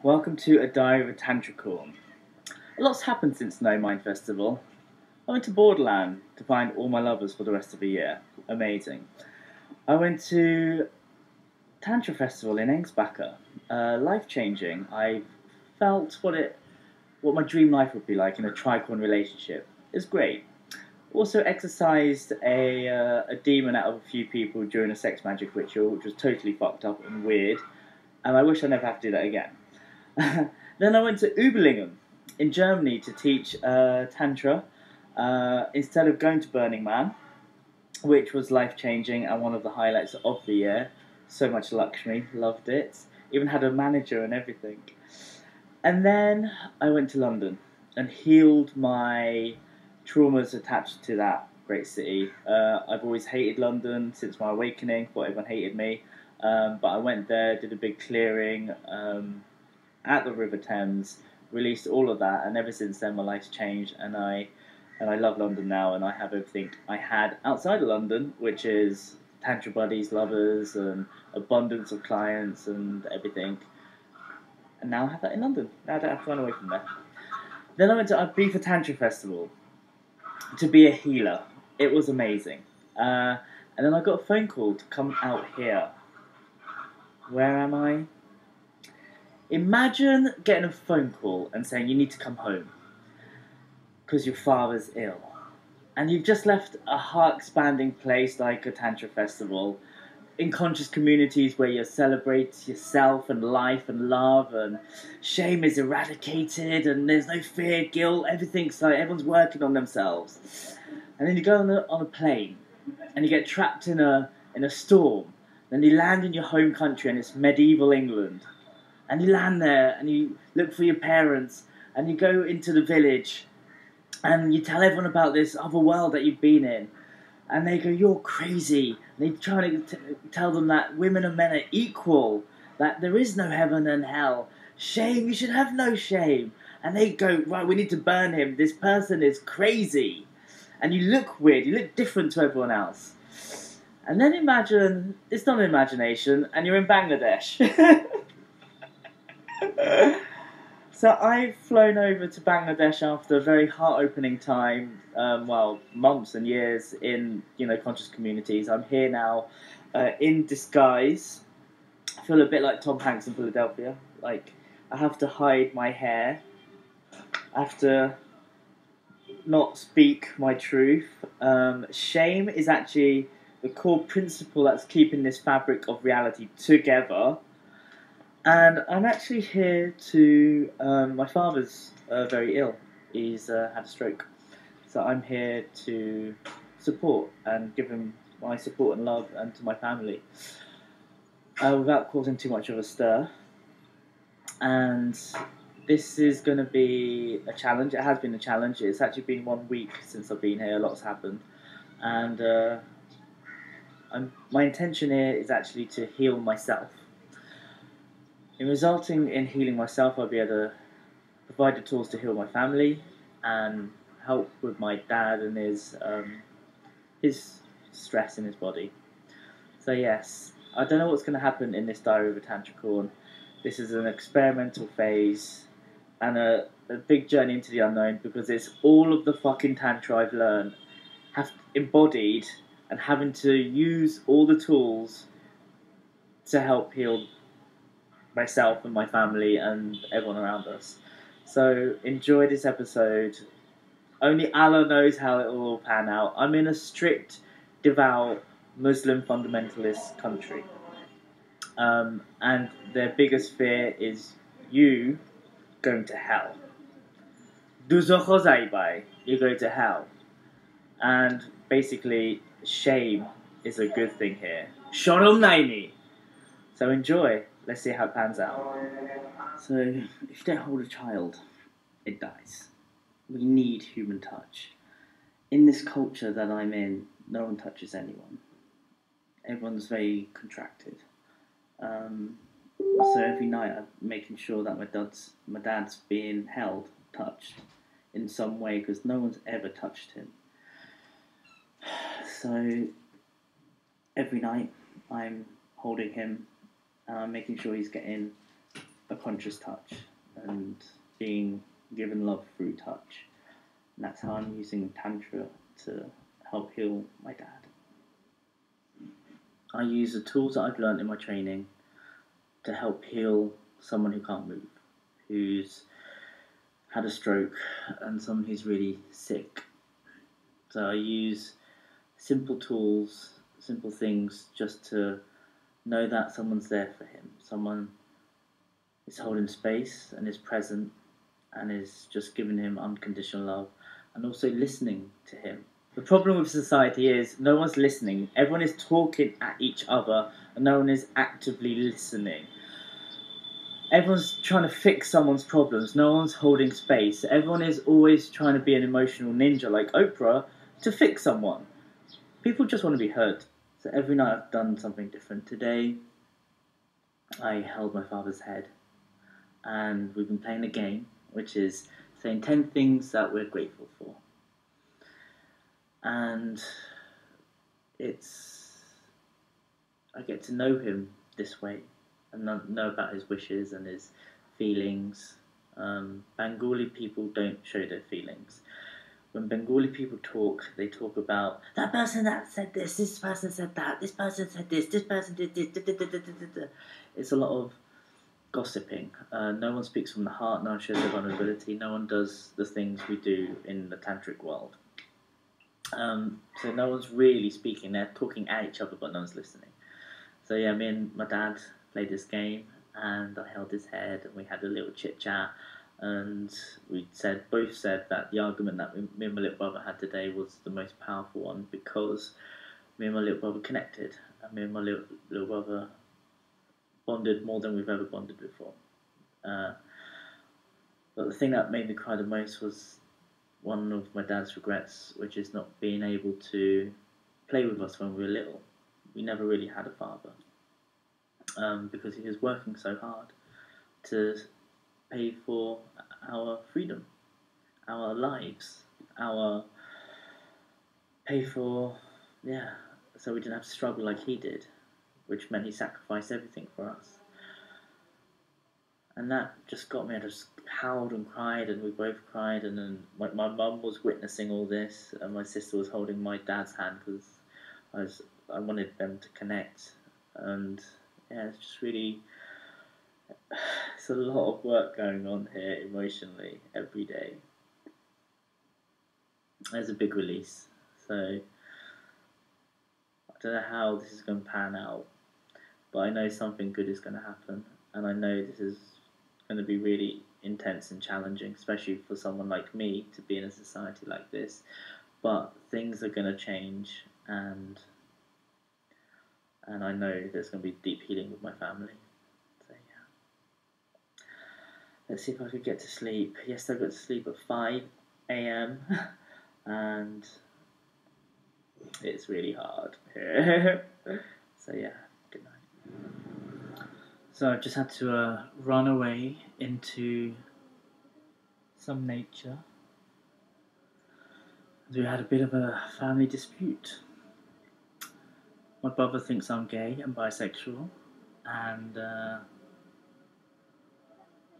Welcome to a diary of a Tantricorn. A lot's happened since No Mind Festival. I went to Borderland to find all my lovers for the rest of the year. Amazing. I went to Tantra Festival in Ängsbacka. Life changing. I felt what my dream life would be like in a tricorn relationship. It's great. Also exercised a demon out of a few people during a sex magic ritual, which was totally fucked up and weird. And I wish I never have to do that again. Then I went to Uberlingen in Germany to teach Tantra instead of going to Burning Man, which was life-changing and one of the highlights of the year. So much Lakshmi, loved it. Even had a manager and everything. And then I went to London and healed my traumas attached to that great city. I've always hated London since my awakening, thought everyone hated me. But I went there, did a big clearing at the River Thames, released all of that, and ever since then my life's changed, and I love London now, and I have everything I had outside of London, which is Tantra buddies, lovers, and abundance of clients and everything. And now I have that in London. Now I don't have to run away from there. Then I went to Ibiza Tantra Festival to be a healer. It was amazing. And then I got a phone call to come out here. Where am I? Imagine getting a phone call and saying you need to come home because your father's ill. And you've just left a heart-expanding place like a Tantra festival in conscious communities where you celebrate yourself and life and love, and shame is eradicated and there's no fear, guilt, everything's like everyone's working on themselves. And then you go on a plane and you get trapped in a storm. Then you land in your home country and it's medieval England. And you land there and you look for your parents and you go into the village and you tell everyone about this other world that you've been in. And they go, you're crazy. And they try to tell them that women and men are equal, that there is no heaven and hell. Shame, you should have no shame. And they go, right, we need to burn him. This person is crazy. And you look weird, you look different to everyone else. And then imagine, it's not an imagination, and you're in Bangladesh. So I've flown over to Bangladesh after a very heart-opening time, months and years in, conscious communities. I'm here now in disguise. I feel a bit like Tom Hanks in Philadelphia. Like, I have to hide my hair. I have to not speak my truth. Shame is actually the core principle that's keeping this fabric of reality together. And I'm actually here to, my father's very ill. He's had a stroke. So I'm here to support and give him my support and love, and to my family, without causing too much of a stir. And this is going to be a challenge. It has been a challenge. It's actually been 1 week since I've been here. A lot's happened. And my intention here is actually to heal myself. In resulting in healing myself, I'll be able to provide the tools to heal my family and help with my dad and his stress in his body. So yes, I don't know what's going to happen in this diary of a Tantricorn. This is an experimental phase and a big journey into the unknown, because it's all of the fucking Tantra I've learned, have embodied, and having to use all the tools to help heal myself and my family and everyone around us. So enjoy this episode. Only Allah knows how it will all pan out. I'm in a strict, devout Muslim fundamentalist country. And their biggest fear is you going to hell. You're going to hell. And basically, shame is a good thing here. Shalom Naini. So enjoy. Let's see how it pans out. So, if you don't hold a child, it dies. We need human touch. In this culture that I'm in, no one touches anyone. Everyone's very contracted. So every night I'm making sure that my dad's being held, touched in some way, because no one's ever touched him. So every night I'm holding him, making sure he's getting a conscious touch and being given love through touch. And that's how I'm using Tantra to help heal my dad. I use the tools that I've learned in my training to help heal someone who can't move, who's had a stroke, and someone who's really sick. So I use simple tools, simple things, just to know that someone's there for him. Someone is holding space and is present and is just giving him unconditional love and also listening to him. The problem with society is no one's listening. Everyone is talking at each other and no one is actively listening. Everyone's trying to fix someone's problems. No one's holding space. Everyone is always trying to be an emotional ninja like Oprah to fix someone. People just want to be heard. So every night I've done something different. Today I held my father's head and we've been playing a game which is saying 10 things that we're grateful for. And I get to know him this way and know about his wishes and his feelings. Bengali people don't show their feelings. When Bengali people talk, they talk about that person that said this person said that, this person said this person did this. It's a lot of gossiping. No one speaks from the heart, no one shows their vulnerability, no one does the things we do in the tantric world. So no one's really speaking, they're talking at each other but no one's listening. So yeah, me and my dad played this game and I held his head and we had a little chit chat and we both said that the argument that me and my little brother had today was the most powerful one because me and my little brother connected and me and my little brother bonded more than we've ever bonded before. But the thing that made me cry the most was one of my dad's regrets, which is not being able to play with us when we were little. We never really had a father because he was working so hard to pay for our freedom, our lives, so we didn't have to struggle like he did, which meant he sacrificed everything for us. And that just got me. I just howled and cried, and we both cried. And then my mum was witnessing all this, and my sister was holding my dad's hand because I wanted them to connect. And yeah, it's just really, it's a lot of work going on here emotionally every day. There's a big release, so I don't know how this is going to pan out, but I know something good is going to happen, and I know this is going to be really intense and challenging, especially for someone like me to be in a society like this. But things are going to change, and I know there's going to be deep healing with my family. So yeah, let's see if I could get to sleep. Yesterday I got to sleep at 5 a.m. and it's really hard. So yeah, good night. So I've just had to run away into some nature. We had a bit of a family dispute. My brother thinks I'm gay and bisexual, and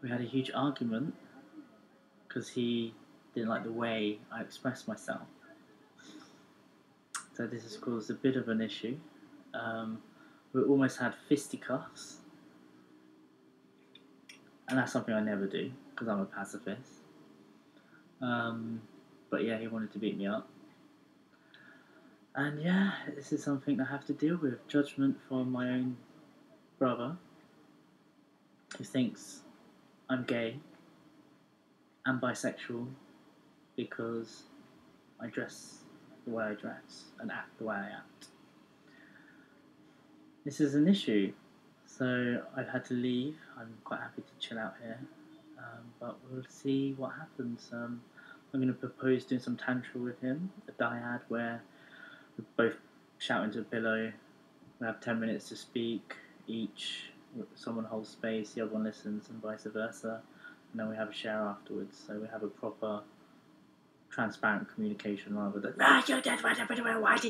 we had a huge argument because he didn't like the way I expressed myself. So this has caused a bit of an issue. We almost had fisticuffs. And that's something I never do, because I'm a pacifist. But yeah, he wanted to beat me up. And yeah, this is something I have to deal with. Judgment from my own brother, who thinks I'm gay and bisexual because I dress the way I dress and act the way I act. This is an issue. So I've had to leave. I'm quite happy to chill out here, but we'll see what happens. I'm going to propose doing some tantra with him, a dyad where we both shout into a pillow. We have 10 minutes to speak each. Someone holds space, the other one listens, and vice versa. And then we have a share afterwards. So we have a proper, transparent communication rather than why did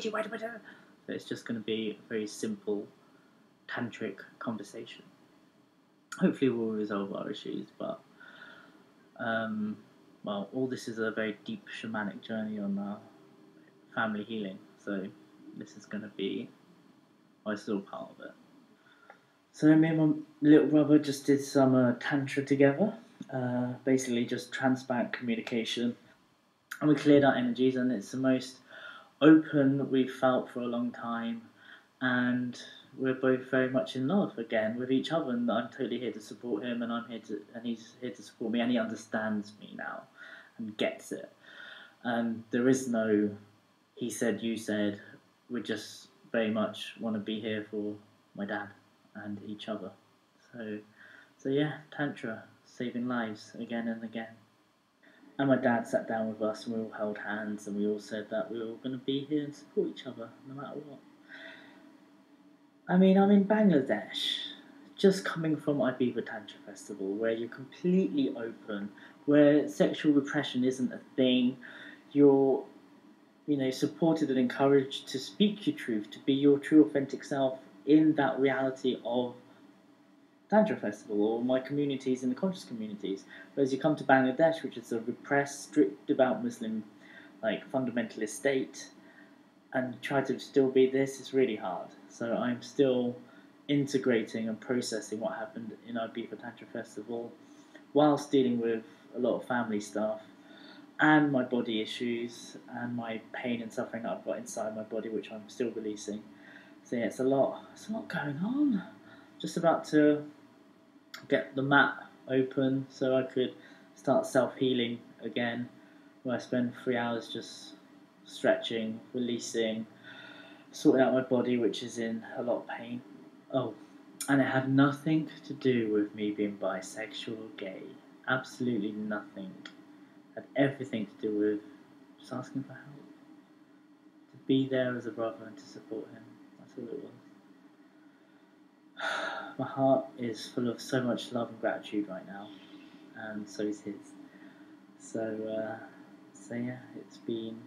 you? So it's just going to be a very simple tantric conversation. hopefully we'll resolve our issues. But well, all this is a very deep shamanic journey on family healing. So this is going to be my still part of it. So me and my little brother just did some Tantra together. Basically just transparent communication. And we cleared our energies, and it's the most open we've felt for a long time. And we're both very much in love again with each other, and I'm totally here to support him, and he's here to support me, and he understands me now and gets it. And there is no he said, you said. We just very much want to be here for my dad and each other. So yeah, Tantra, saving lives again and again. And my dad sat down with us and we all held hands and we all said that we were all going to be here and support each other no matter what. I mean, I'm in Bangladesh, just coming from Ibiza Tantra Festival, where you're completely open, where sexual repression isn't a thing. You're, supported and encouraged to speak your truth, to be your true authentic self in that reality of Tantra Festival or my communities in the conscious communities. Whereas you come to Bangladesh, which is a repressed, strict devout Muslim, fundamentalist state, and try to still be this is really hard. So I'm still integrating and processing what happened in Ibiza Tantra Festival, whilst dealing with a lot of family stuff and my body issues and my pain and suffering that I've got inside my body, which I'm still releasing. So yeah, it's a lot going on. Just about to get the mat open so I could start self-healing again, where I spend 3 hours just stretching, releasing, sorting out my body, which is in a lot of pain. Oh, and it had nothing to do with me being bisexual or gay. Absolutely nothing. It had everything to do with just asking for help. To be there as a brother and to support him. That's all it was. My heart is full of so much love and gratitude right now, and so is his. So yeah, it's been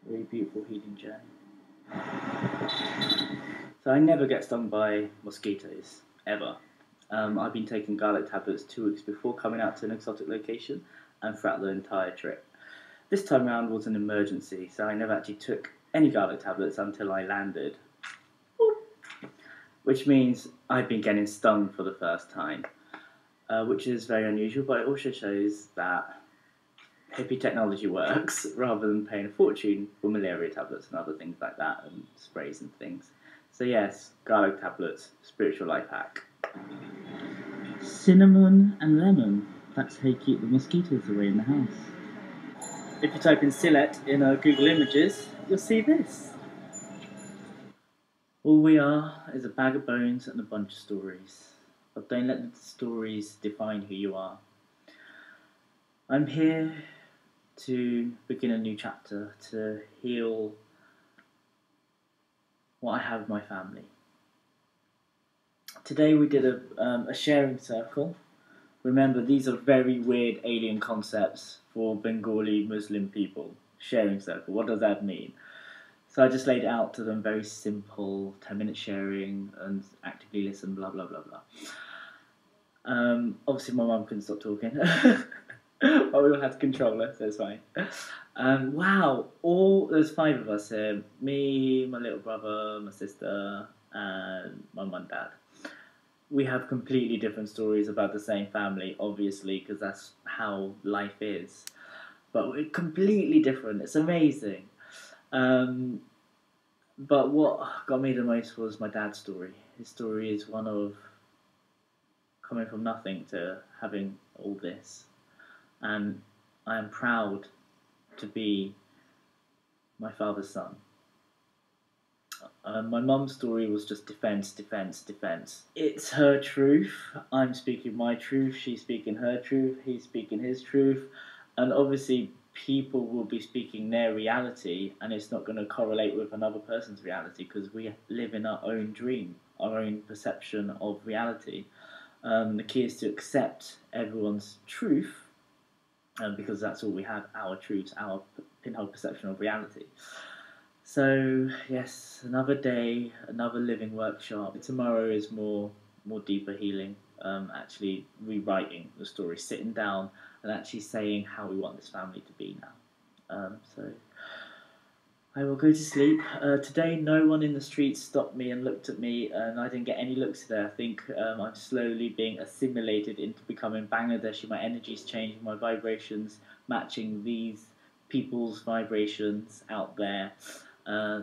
a really beautiful healing journey. So I never get stung by mosquitoes, ever. I've been taking garlic tablets 2 weeks before coming out to an exotic location and throughout the entire trip. This time around was an emergency, so I never actually took any garlic tablets until I landed. Which means I've been getting stung for the first time, which is very unusual, but it also shows that hippie technology works rather than paying a fortune for malaria tablets and other things like that, and sprays and things. So yes, garlic tablets, spiritual life hack. Cinnamon and lemon, that's how you keep the mosquitoes away in the house. If you type in Sillet in Google Images, you'll see this. All we are is a bag of bones and a bunch of stories. But don't let the stories define who you are. I'm here to begin a new chapter, to heal what I have with my family. Today we did a sharing circle. Remember, these are very weird alien concepts for Bengali Muslim people. Sharing circle, what does that mean? So I just laid it out to them, very simple, 10-minute sharing and actively listen, blah, blah, blah, blah. Obviously my mum couldn't stop talking, but we all had to control her, so it's fine. Wow, there's 5 of us here, me, my little brother, my sister, and my mum and dad. We have completely different stories about the same family, obviously, because that's how life is. But we're completely different, it's amazing. But what got me the most was my dad's story. His story is one of coming from nothing to having all this. And I am proud to be my father's son. My mum's story was just defense, defense, defense. It's her truth. I'm speaking my truth. She's speaking her truth. He's speaking his truth. And obviously people will be speaking their reality, and it's not going to correlate with another person's reality because we live in our own dream, our own perception of reality. The key is to accept everyone's truth, because that's all we have, our truths, our pinhole perception of reality. So yes, another day, another living workshop. Tomorrow is more deeper healing. actually rewriting the story, sitting down and actually saying how we want this family to be now. So I will go to sleep. Today, no one in the street stopped me and looked at me, and I didn't get any looks today. I think I'm slowly being assimilated into becoming Bangladeshi. My energy's changing, my vibrations matching these people's vibrations out there.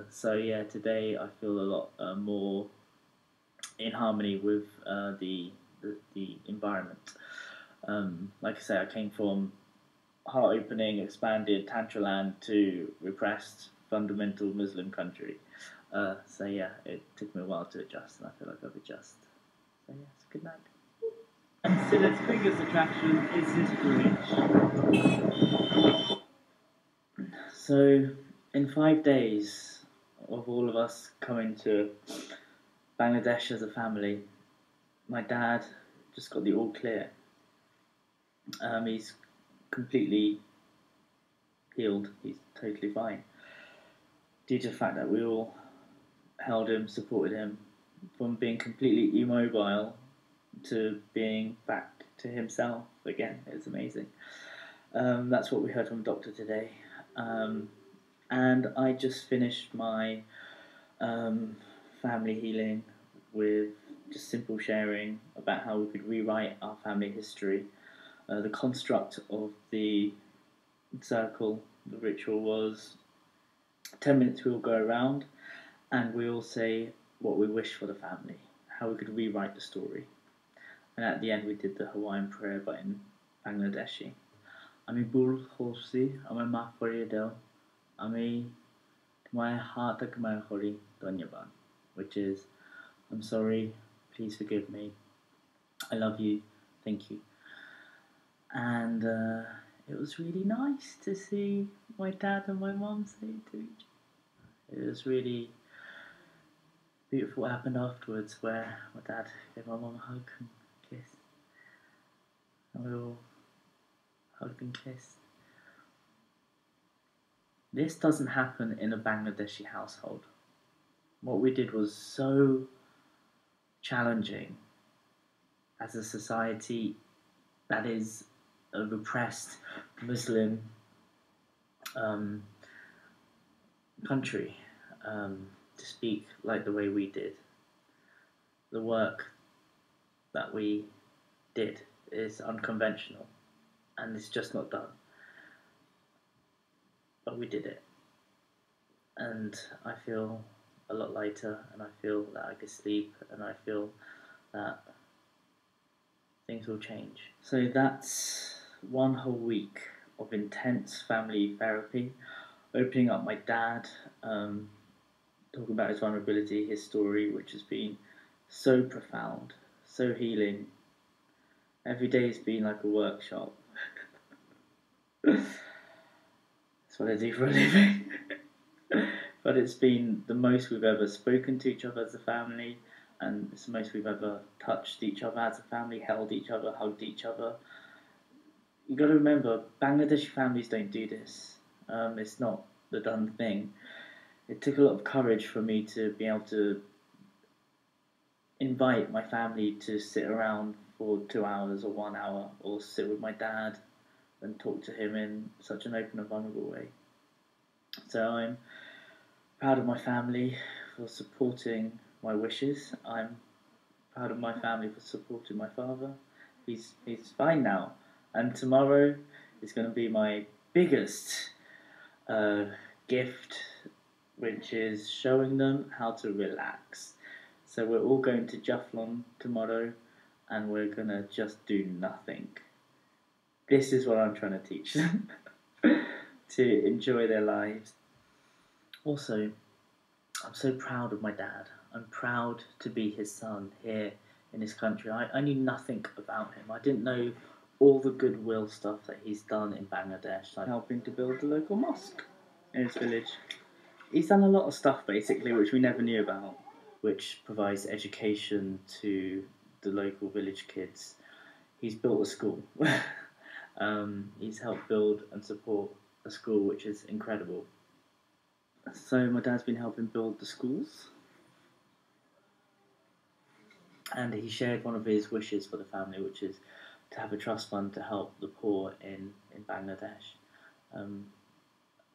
So yeah, today I feel a lot more in harmony with the environment. Like I say, I came from heart-opening, expanded Tantra land to repressed, fundamental Muslim country. So yeah, it took me a while to adjust, and I feel like I've adjusted. So yeah, it's a good night. Considered biggest attraction is his bridge. So, in 5 days of all of us coming to Bangladesh as a family, my dad just got the all clear. He's completely healed. He's totally fine. Due to the fact that we all held him, supported him, from being completely immobile to being back to himself again. It's amazing. That's what we heard from the doctor today. And I just finished my family healing with just simple sharing about how we could rewrite our family history. The construct of the circle, the ritual was 10 minutes we all go around and we all say what we wish for the family, how we could rewrite the story. And at the end we did the Hawaiian prayer but in Bangladeshi. Ami bul khorsi, ami maaf koriye dao, ami my heart kori dhanyabad, which is, I'm sorry, please forgive me, I love you, thank you. And it was really nice to see my dad and my mum say it to each other. It was really beautiful what happened afterwards, where my dad gave my mum a hug and kiss, and we all hugged and kissed. This doesn't happen in a Bangladeshi household. What we did was so challenging as a society that is a repressed Muslim country, to speak like the way we did. The work that we did is unconventional and it's just not done. But we did it. And I feel a lot lighter, and I feel that I can sleep, and I feel that things will change. So that's one whole week of intense family therapy, opening up my dad, talking about his vulnerability, his story, which has been so profound, so healing. Every day has been like a workshop. That's what I do for a living. But it's been the most we've ever spoken to each other as a family, and it's the most we've ever touched each other as a family, held each other, hugged each other. You've got to remember, Bangladeshi families don't do this. It's not the done thing. It took a lot of courage for me to be able to invite my family to sit around for 2 hours or 1 hour, or sit with my dad and talk to him in such an open and vulnerable way. So I'm proud of my family for supporting my wishes. I'm proud of my family for supporting my father. He's fine now, and tomorrow is going to be my biggest gift, which is showing them how to relax. So we're all going to Jaflon tomorrow, and we're going to just do nothing. This is what I'm trying to teach them, to enjoy their lives. Also, I'm so proud of my dad. I'm proud to be his son here in this country. I knew nothing about him. I didn't know all the goodwill stuff that he's done in Bangladesh, like helping to build the local mosque in his village. He's done a lot of stuff, basically, which we never knew about, which provides education to the local village kids. He's built a school. He's helped build and support a school, which is incredible. So my dad's been helping build the schools. And he shared one of his wishes for the family, which is to have a trust fund to help the poor in Bangladesh, um,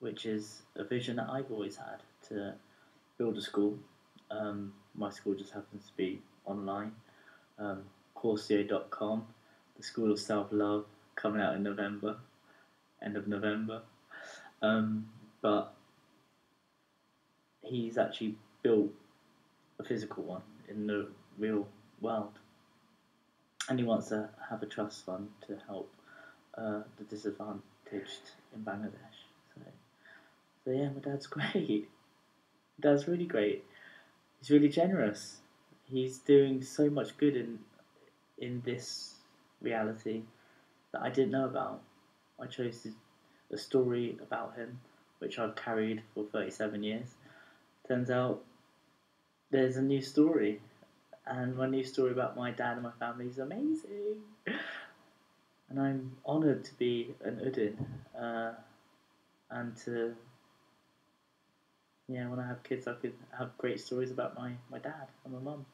which is a vision that I've always had, to build a school. My school just happens to be online. Um, Courseo.com, the School of Self Love, coming out in November, end of November. But he's actually built a physical one in the real world, and he wants to have a trust fund to help the disadvantaged in Bangladesh. So yeah, my dad's great. Dad's really great. He's really generous. He's doing so much good in this reality that I didn't know about. I chose a story about him, which I've carried for 37 years. Turns out there's a new story, and my new story about my dad and my family is amazing. And I'm honoured to be an Uddin, and to, yeah, when I have kids, I could have great stories about my dad and my mum.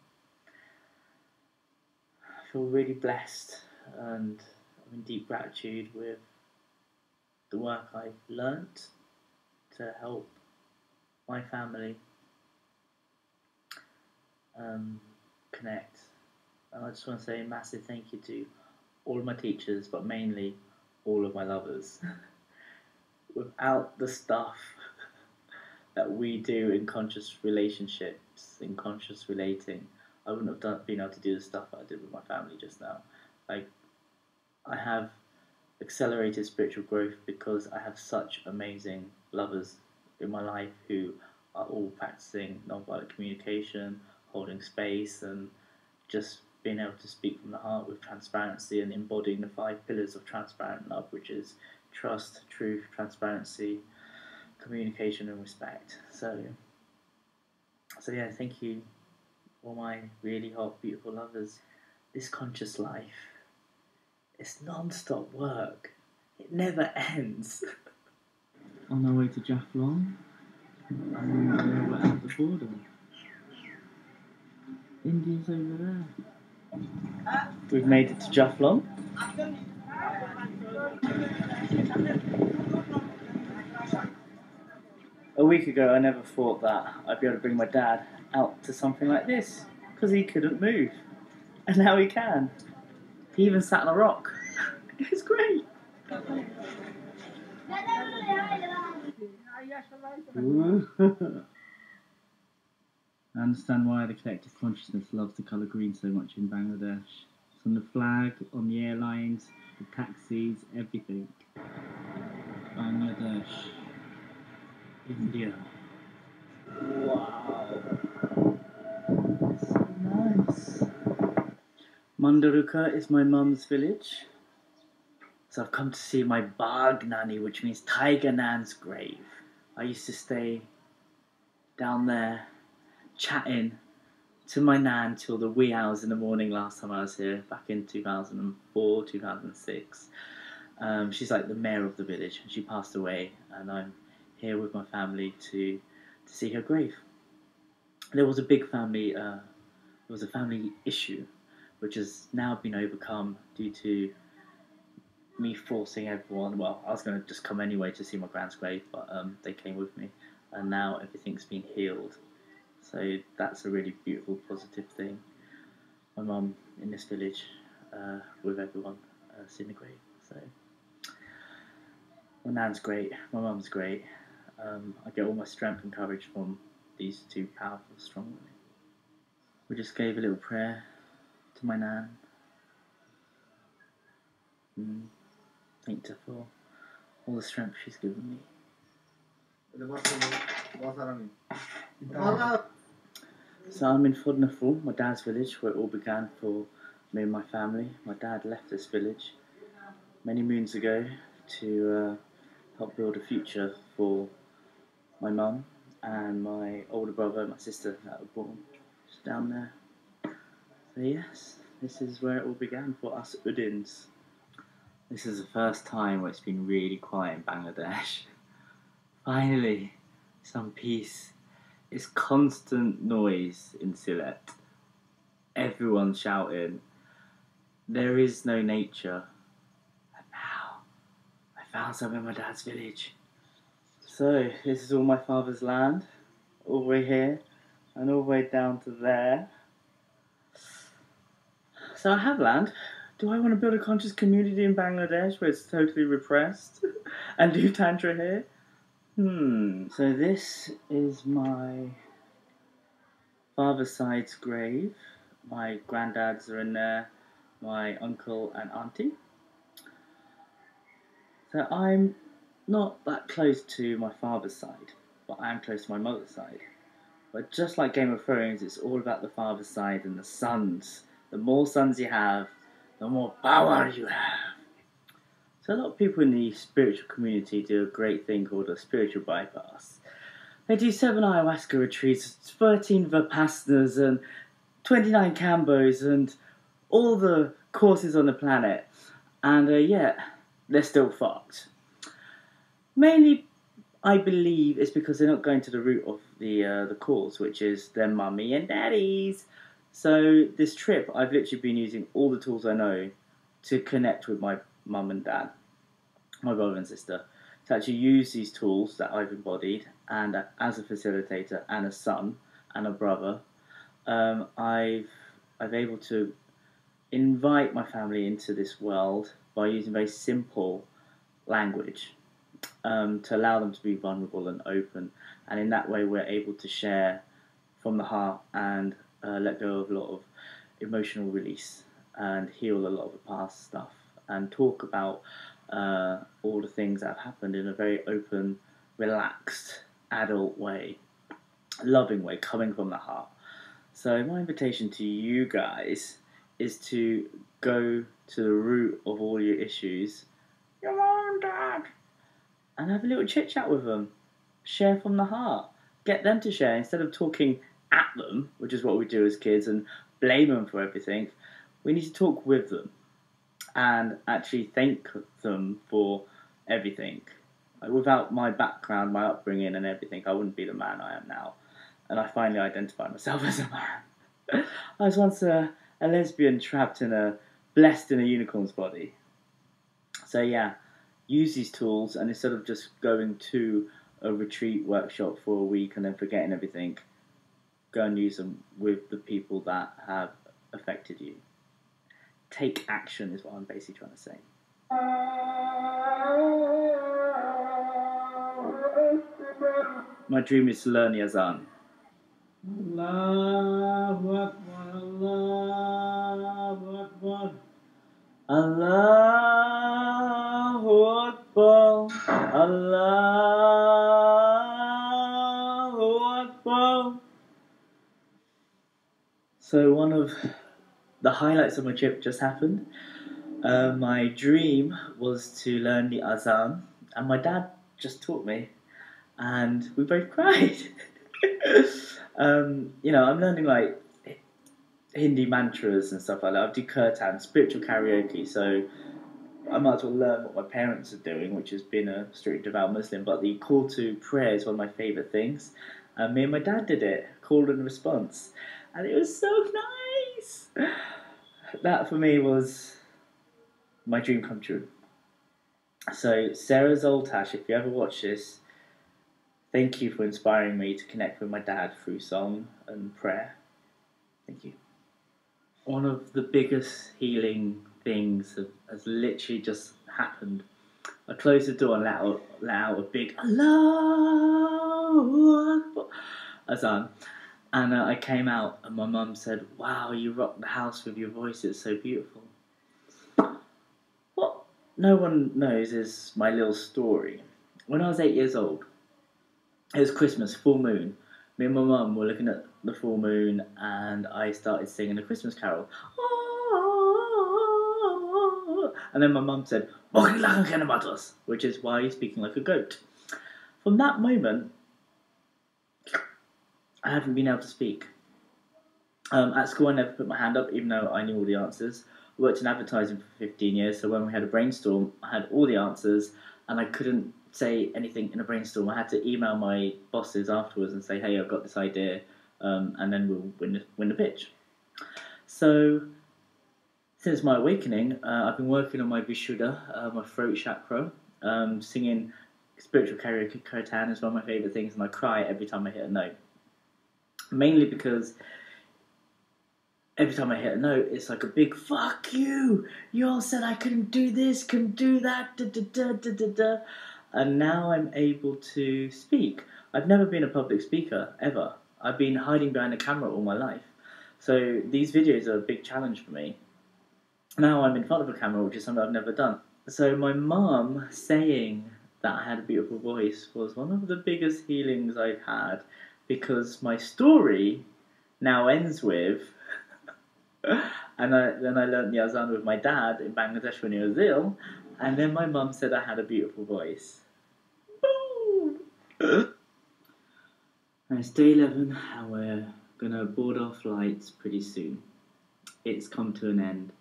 I feel really blessed, and I'm in deep gratitude with the work I've learnt to help my family connect. And I just want to say a massive thank you to all of my teachers, but mainly all of my lovers. Without the stuff that we do in conscious relationships, in conscious relating, I wouldn't have been able to do the stuff that I did with my family just now. Like, I have accelerated spiritual growth because I have such amazing lovers in my life who are all practicing nonviolent communication, holding space, and just being able to speak from the heart with transparency and embodying the 5 pillars of transparent love, which is trust, truth, transparency, communication, and respect. So yeah, thank you, all my really hot, beautiful lovers. This conscious life, it's non-stop work. It never ends. On our way to Jafflong, and we're at the border. India's over there. We've made it to Jafflong. A week ago, I never thought that I'd be able to bring my dad out to something like this, because he couldn't move. And now he can. He even sat on a rock. It's great. I understand why the collective consciousness loves the colour green so much in Bangladesh. It's on the flag, on the airlines, the taxis, everything. Bangladesh. India. Wow. So nice. Mandaruka is my mum's village. So I've come to see my Bagh Nani, which means Tiger Nan's grave. I used to stay down there chatting to my nan till the wee hours in the morning last time I was here, back in 2004, 2006. She's like the mayor of the village, and she passed away, and I'm here with my family to see her grave. There was a big family, there was a family issue, which has now been overcome due to me forcing everyone. Well, I was going to just come anyway to see my grand's grave, but they came with me, and now everything's been healed. So that's a really beautiful, positive thing. My mum in this village, with everyone, seeing the grave. So my nan's great, my mum's great. I get all my strength and courage from these two powerful, strong women. We just gave a little prayer to my nan. Thanked her for all the strength she's given me. So I'm in Fodnafu, my dad's village, where it all began for me and my family. My dad left this village many moons ago to help build a future for my mum and my older brother and my sister that were born just down there. So yes, this is where it all began for us Uddins. This is the first time where it's been really quiet in Bangladesh. Finally, some peace. It's constant noise in Sylhet. everyone's shouting, there is no nature. And now, I found some in my dad's village. So, this is all my father's land, all the way here, and all the way down to there. So I have land. Do I want to build a conscious community in Bangladesh where it's totally repressed and do Tantra here? So this is my father's side's grave. My granddads are in there, my uncle and auntie. So I'm not that close to my father's side, but I am close to my mother's side. But just like Game of Thrones, it's all about the father's side and the sons. The more sons you have, the more power you have. So a lot of people in the spiritual community do a great thing called a spiritual bypass. They do 7 ayahuasca retreats, 13 vipassanas, and 29 cambos, and all the courses on the planet. And yet, they're still fucked. Mainly, I believe it's because they're not going to the root of the cause, which is their mummy and daddies. So this trip, I've literally been using all the tools I know to connect with my mum and dad, my brother and sister, to actually use these tools that I've embodied, and as a facilitator and a son and a brother, I've able to invite my family into this world by using very simple language to allow them to be vulnerable and open, and in that way we're able to share from the heart and let go of a lot of emotional release and heal a lot of the past stuff and talk about all the things that have happened in a very open, relaxed, adult way, loving way, coming from the heart. So my invitation to you guys is to go to the root of all your issues, your mom and dad, and have a little chit chat with them. Share from the heart. Get them to share instead of talking at them, which is what we do as kids, and blame them for everything. We need to talk with them and actually thank them for everything. Like, without my background, my upbringing and everything, I wouldn't be the man I am now. And I finally identify myself as a man. I was once a lesbian trapped blessed in a unicorn's body. So yeah, use these tools, and instead of just going to a retreat workshop for a week and then forgetting everything, go and use them with the people that have affected you. Take action is what I'm basically trying to say. My dream is to learn the azan. Allahu Akbar, Allahu Akbar, Allahu Akbar, Allahu Akbar. So one of the highlights of my trip just happened. My dream was to learn the azan, and my dad just taught me, and we both cried. I'm learning like Hindi mantras and stuff like that. I do kirtan, spiritual karaoke, so I might as well learn what my parents are doing, which has been a strict devout Muslim, but the call to prayer is one of my favourite things. Me and my dad did it, call and response, and it was so nice. That for me was my dream come true. So Sarah Zoltash, if you ever watch this, thank you for inspiring me to connect with my dad through song and prayer. Thank you. One of the biggest healing things has literally just happened. I closed the door and let out a big Allahu Akbar azan. And I came out and my mum said, "Wow, you rocked the house with your voice, it's so beautiful." What no one knows is my little story. When I was 8 years old, it was Christmas, full moon. Me and my mum were looking at the full moon and I started singing a Christmas carol. And then my mum said, which is why you're speaking like a goat. From that moment, I haven't been able to speak. At school, I never put my hand up, even though I knew all the answers. I worked in advertising for 15 years, so when we had a brainstorm, I had all the answers, and I couldn't say anything in a brainstorm. I had to email my bosses afterwards and say, "Hey, I've got this idea," and then we'll win the pitch. So, since my awakening, I've been working on my Vishuddha, my throat chakra, singing spiritual kirtan is one of my favourite things, and I cry every time I hit a note. Mainly because every time I hit a note, it's like a big fuck you. You all said I couldn't do this, couldn't do that, da da da da da da. And now I'm able to speak. I've never been a public speaker ever. I've been hiding behind a camera all my life. So these videos are a big challenge for me. Now I'm in front of a camera, which is something I've never done. So my mum saying that I had a beautiful voice was one of the biggest healings I've had, because my story now ends with then I learnt the azan with my dad in Bangladesh when he was ill, and then my mum said I had a beautiful voice. And it's day 11, and we're gonna board our flights pretty soon. It's come to an end.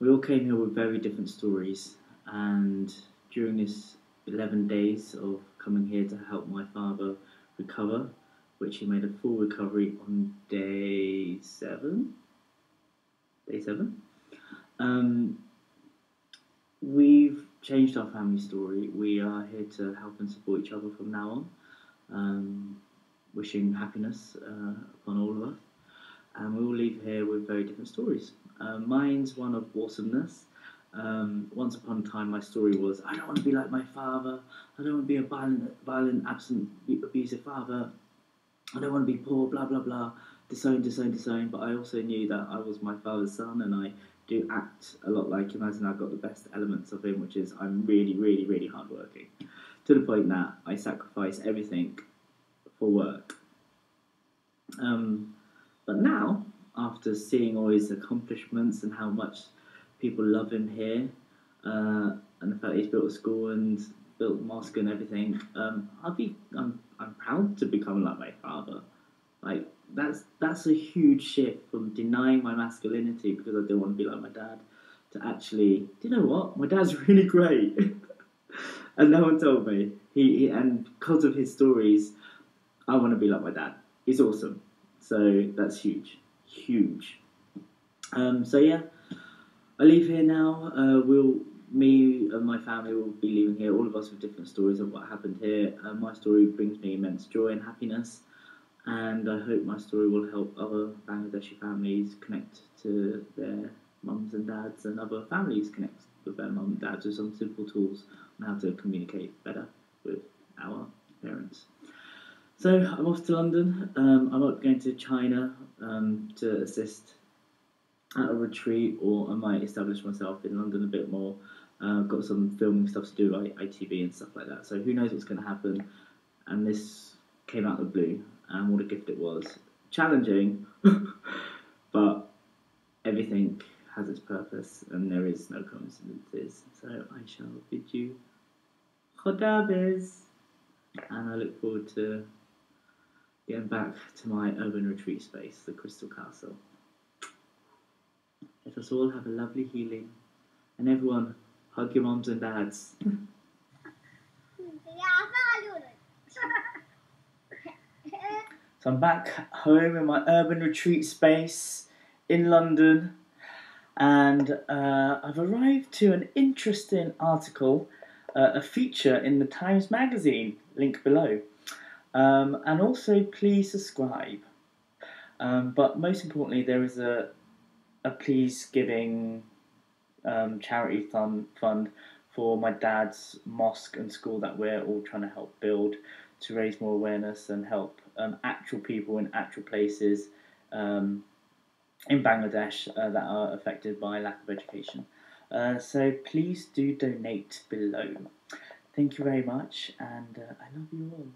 We all came here with very different stories, and during this 11 days of coming here to help my father recover, which he made a full recovery on day 7. We've changed our family story. We are here to help and support each other from now on. Wishing happiness upon all of us. And we all leave here with very different stories. Mine's one of awesomeness. Once upon a time, my story was, I don't want to be like my father. I don't want to be a violent, absent, abusive father. I don't want to be poor, blah, blah, blah. Disown. But I also knew that I was my father's son, and I do act a lot like him, as in I've got the best elements of him, which is I'm really, really, really hardworking. To the point that I sacrifice everything for work. But now, after seeing all his accomplishments and how much people love him here, and the fact he's built a school and built a mosque and everything, I'm proud to become like my father. Like that's a huge shift from denying my masculinity because I don't want to be like my dad, to actually, do you know what? My dad's really great, and no one told me. And because of his stories, I want to be like my dad. He's awesome. So that's huge. So yeah, I leave here now. Me and my family will be leaving here, all of us with different stories of what happened here. My story brings me immense joy and happiness, and I hope my story will help other Bangladeshi families connect to their mums and dads, and other families connect with their mum and dads with some simple tools on how to communicate better with our parents. So I'm off to London. I'm not going to China to assist at a retreat, or I might establish myself in London a bit more. I've got some filming stuff to do, like ITV and stuff like that. So who knows what's going to happen? And this came out of the blue, and what a gift it was. Challenging, but everything has its purpose, and there is no coincidences. So I shall bid you Khodabiz, and I look forward to getting back to my urban retreat space, the Crystal Castle. Let us all have a lovely healing, and everyone, hug your moms and dads. So I'm back home in my urban retreat space in London, and I've arrived to an interesting article, a feature in the Times magazine, link below. And also please subscribe. But most importantly, there is a please giving charity fund for my dad's mosque and school that we're all trying to help build, to raise more awareness and help actual people in actual places in Bangladesh that are affected by lack of education. So please do donate below. Thank you very much, and I love you all.